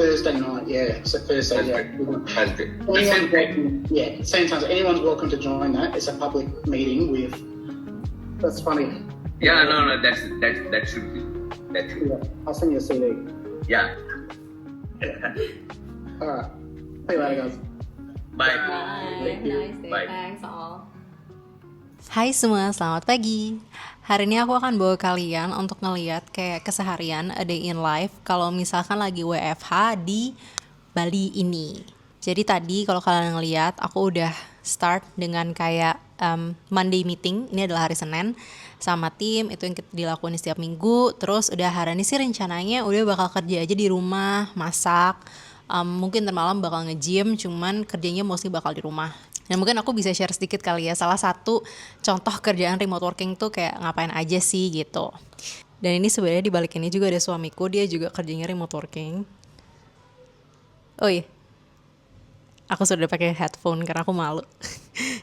Thursday night, yeah. So Thursday, yeah. Thursday. Same time. So anyone's welcome to join that. It's a public meeting with. That's funny. Yeah, no, that should be. That should be. Yeah, I'll send you a CD. Yeah. All right. See you later, guys. Bye. Bye. Nice day. Bye. Thanks all. Hai semua, selamat pagi. Hari ini aku akan bawa kalian untuk ngeliat kayak keseharian a day in life kalau misalkan lagi WFH di Bali ini. Jadi tadi kalau kalian ngeliat, aku udah start dengan kayak Monday meeting, ini adalah hari Senin, sama tim, itu yang dilakukan setiap minggu. Terus udah hari ini sih rencananya udah bakal kerja aja di rumah, masak, mungkin termalam bakal nge-gym, cuman kerjanya mostly bakal di rumah. Dan mungkin aku bisa share sedikit kali ya, salah satu contoh kerjaan remote working tuh kayak ngapain aja sih gitu. Dan ini sebenarnya di balik ini juga ada suamiku, dia juga kerjanya remote working. Oh iya, aku sudah pakai headphone karena aku malu.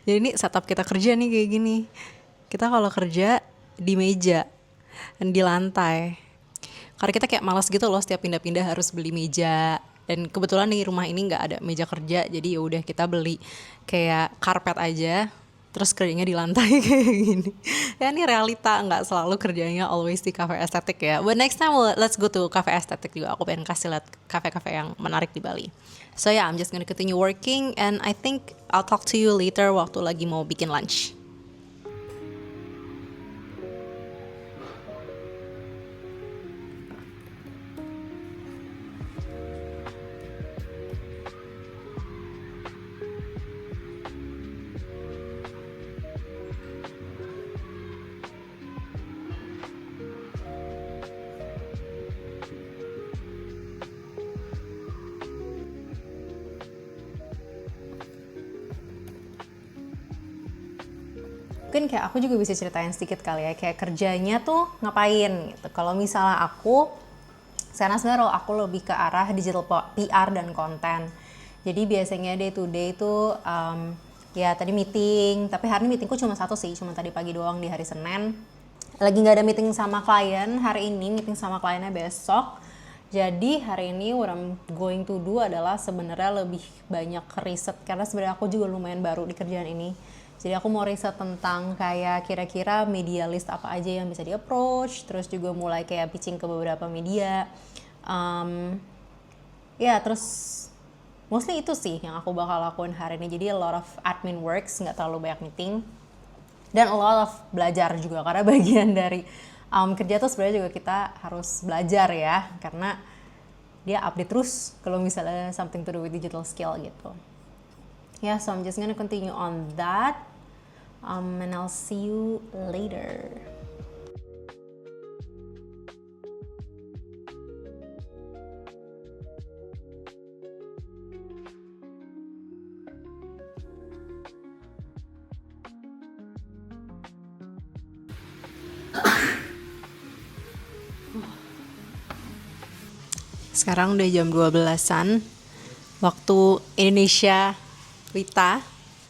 Jadi ini setup kita kerja nih kayak gini. Kita kalau kerja di meja dan di lantai. Karena kita kayak malas gitu loh, setiap pindah-pindah harus beli meja. Dan kebetulan di rumah ini nggak ada meja kerja, jadi ya udah kita beli kayak karpet aja, terus kerjanya di lantai kayak gini. Ya ini realita, nggak selalu kerjanya always di cafe estetik ya. But next time let's go to cafe estetik juga. Aku pengen kasih lihat cafe-cafe yang menarik di Bali. So yeah, I'm just gonna continue working and I think I'll talk to you later waktu lagi mau bikin lunch. Mungkin kayak aku juga bisa ceritain sedikit kali ya, kayak kerjanya tuh ngapain gitu. Kalau misalnya aku, sebenarnya aku lebih ke arah digital PR dan konten. Jadi biasanya day to day itu ya tadi meeting, tapi hari ini meetingku cuma satu sih, cuma tadi pagi doang di hari Senin. Lagi nggak ada meeting sama klien hari ini, meeting sama kliennya besok. Jadi hari ini what I'm going to do adalah sebenarnya lebih banyak riset, karena sebenarnya aku juga lumayan baru di kerjaan ini. Jadi aku mau riset tentang kayak kira-kira media list apa aja yang bisa di-approach, terus juga mulai kayak pitching ke beberapa media. Terus mostly itu sih yang aku bakal lakuin hari ini. Jadi a lot of admin works, nggak terlalu banyak meeting. Dan a lot of belajar juga, karena bagian dari kerja tuh sebenarnya juga kita harus belajar ya, karena dia update terus kalau misalnya something to do with digital skill gitu. Yeah, so I'm just gonna continue on that, and I'll see you later. Sekarang udah jam 12-an, waktu Indonesia Wita.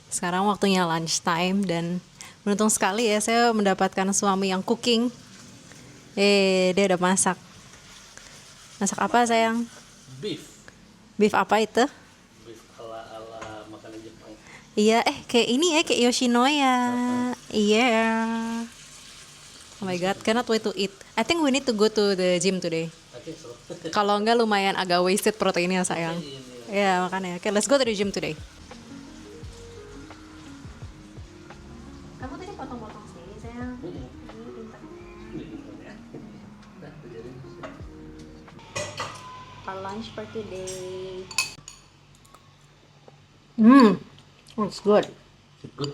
Sekarang waktunya lunch time dan beruntung sekali ya saya mendapatkan suami yang cooking. Dia udah masak. Masak apa sayang? Beef. Beef apa itu? Beef ala makanan Jepang. Iya, kayak ini ya, kayak Yoshinoya. Iya. Oh my god, cannot wait to eat. I think we need to go to the gym today. I think so. Kalau enggak lumayan agak wasted proteinnya sayang. Iya, makanya. Okay, let's go to the gym today. Kamu tadi potong-potong sendiri sayang. Our lunch for today. It's good. Good.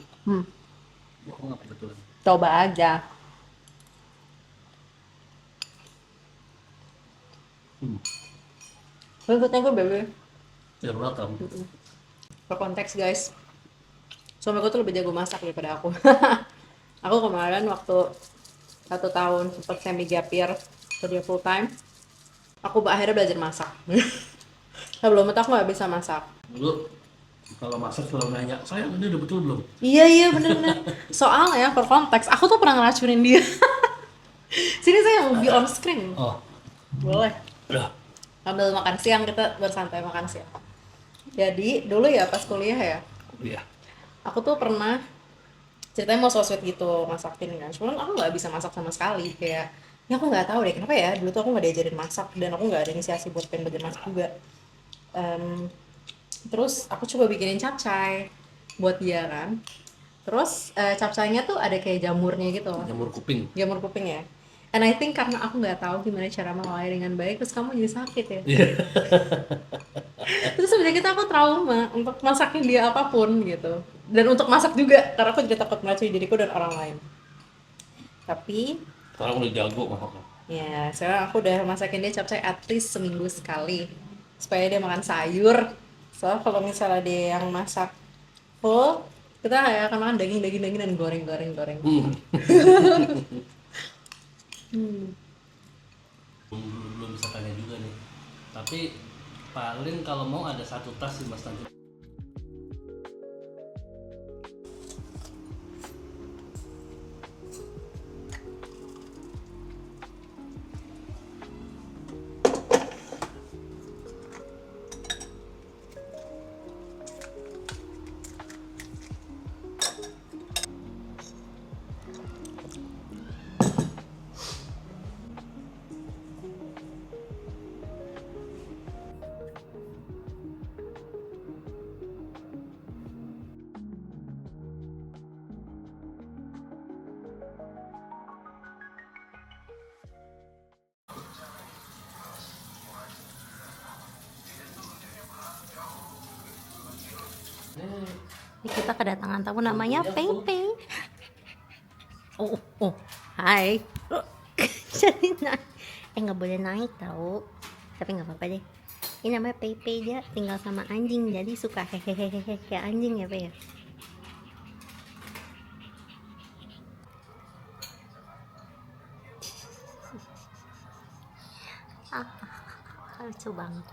Aku nggak kebetulan. Coba aja. Thank you baby. You're welcome. For konteks guys, suamiku tuh lebih jago masak daripada aku. Aku kemarin waktu 1 tahun sempat semi gap year kerja full time, aku akhirnya belajar masak. Sebelum itu aku nggak bisa masak. Dulu kalau masak selalu nanya, sayang ini udah betul belum? Iya bener-bener. Soalnya for konteks, aku tuh pernah ngeracunin dia. Sini saya mau be on screen. Oh, Boleh. udah. Sambil makan siang kita bersantai makan siang. Jadi dulu ya pas kuliah ya, Iya. aku tuh pernah ceritanya mau sosmed gitu masakin kan. Cuman aku nggak bisa masak sama sekali kayak. Ya aku nggak tahu deh kenapa ya dulu tuh aku nggak diajarin masak dan aku nggak ada inisiasi buat pengen belajar masak juga. Em, Terus aku coba bikinin capcay buat dia kan. Terus capcaynya tuh ada kayak jamurnya gitu loh. Jamur kuping. Jamur kuping ya. And I think karena aku nggak tahu gimana cara mengolahnya dengan baik, terus kamu jadi sakit ya. Iya. Terus sebenarnya kita aku trauma untuk masakin dia apapun gitu. Dan untuk masak juga, karena aku juga takut meracuni diriku dan orang lain. Tapi Sekarang udah jago masaknya. ya sekarang aku udah masakin dia capcay at least seminggu sekali. Supaya dia makan sayur. Soalnya kalau misalnya dia yang masak full, kita kayak akan makan daging dan goreng. Belum bisa tanya juga nih. Tapi paling kalau mau ada satu tas sih Mas nanti. Ini kita kedatangan tamu namanya Peng Peng. Oh, hai. Jadi nggak boleh naik tahu. Tapi nggak apa-apa deh. Ini namanya Pepe, dia tinggal sama anjing, jadi suka hehehe kayak anjing ya, Pe ya. Lucu banget.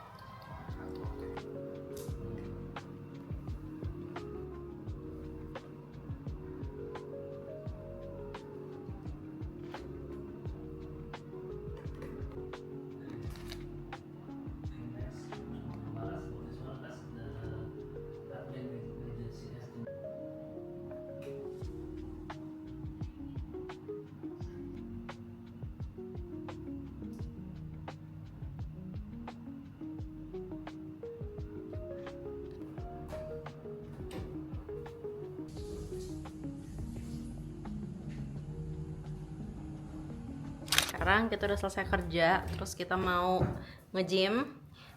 Sekarang kita udah selesai kerja, terus kita mau nge-gym.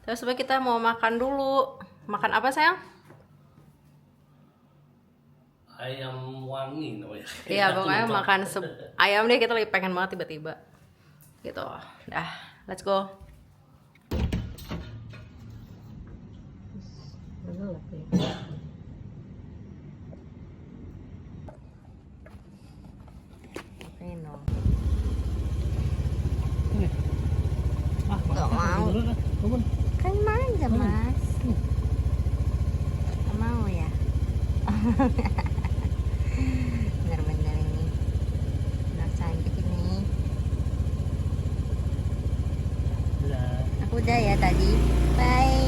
Terus coba kita mau makan dulu. Makan apa sayang? Ayam wangi namanya. Iya, pokoknya makan ayam deh, kita lagi pengen banget tiba-tiba. Gitu. Dah, let's go. Gak mau. Kan manja, Mas. Gak mau ya? Bener-bener ini. Bener cantik ini. Aku udah ya tadi. Bye.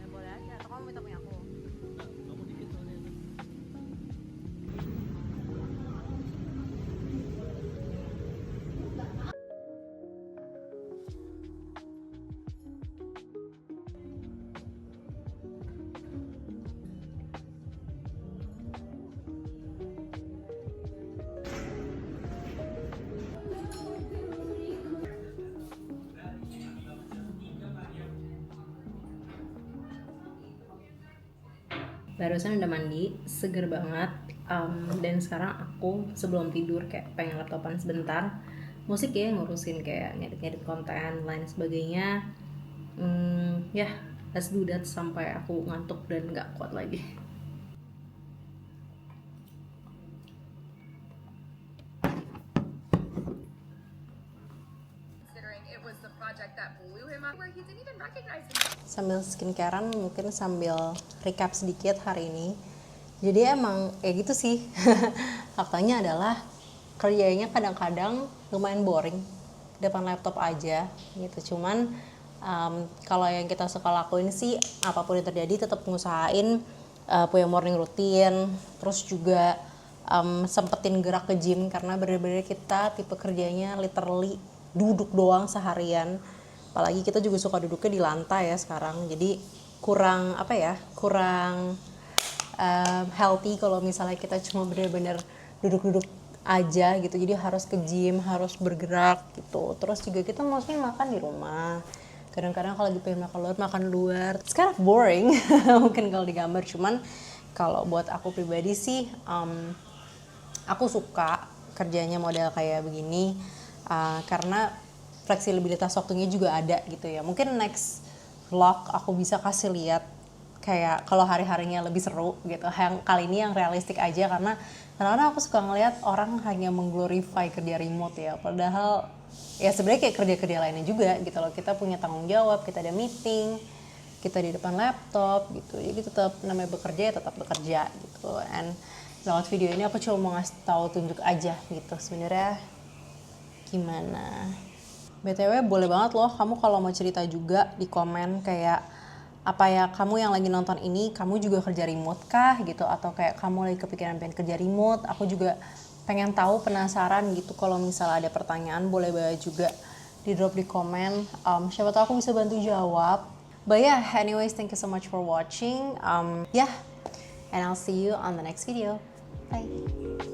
Ya boleh aja, atau kamu minta punya aku? Barusan udah mandi, seger banget. Dan sekarang aku sebelum tidur kayak pengen laptopan sebentar. Musik ya, ngurusin kayak ngedit-ngedit konten lain sebagainya. Ya, let's do that sampai aku ngantuk dan nggak kuat lagi. Sambil skincarean mungkin sambil recap sedikit hari ini. Jadi emang kayak gitu sih. Faktanya adalah kerjanya kadang-kadang lumayan boring, depan laptop aja gitu. Cuman kalau yang kita suka lakuin sih apapun yang terjadi tetap ngusahain punya morning routine, terus juga sempetin gerak ke gym karena bener-bener kita tipe kerjanya literally duduk doang seharian. Apalagi kita juga suka duduknya di lantai ya sekarang, jadi kurang healthy kalau misalnya kita cuma bener-bener duduk-duduk aja gitu. Jadi harus ke gym, harus bergerak gitu. Terus juga kita mostly makan di rumah. Kadang-kadang kalau lagi pengen makan luar. Sekarang boring mungkin kalau digambar, cuman kalau buat aku pribadi sih aku suka kerjanya model kayak begini karena fleksibilitas waktunya juga ada gitu ya. Mungkin next vlog aku bisa kasih lihat kayak kalau hari-harinya lebih seru gitu. Yang kali ini yang realistik aja karena kadang-kadang aku suka ngelihat orang hanya mengglorify kerja remote ya. Padahal ya sebenarnya kayak kerja-kerja lainnya juga gitu loh. Kita punya tanggung jawab, kita ada meeting, kita di depan laptop gitu. Jadi tetap namanya bekerja ya tetap bekerja gitu. And lewat video ini aku cuma mau ngasih tahu tunjuk aja gitu sebenarnya gimana. BTW boleh banget loh kamu kalau mau cerita juga di komen kayak apa ya kamu yang lagi nonton ini kamu juga kerja remote kah gitu, atau kayak kamu lagi kepikiran pengen kerja remote. Aku juga pengen tahu, penasaran gitu. Kalau misalnya ada pertanyaan boleh banget juga di drop di komen, siapa tahu aku bisa bantu jawab. But yeah, anyways, thank you so much for watching. And I'll see you on the next video. Bye.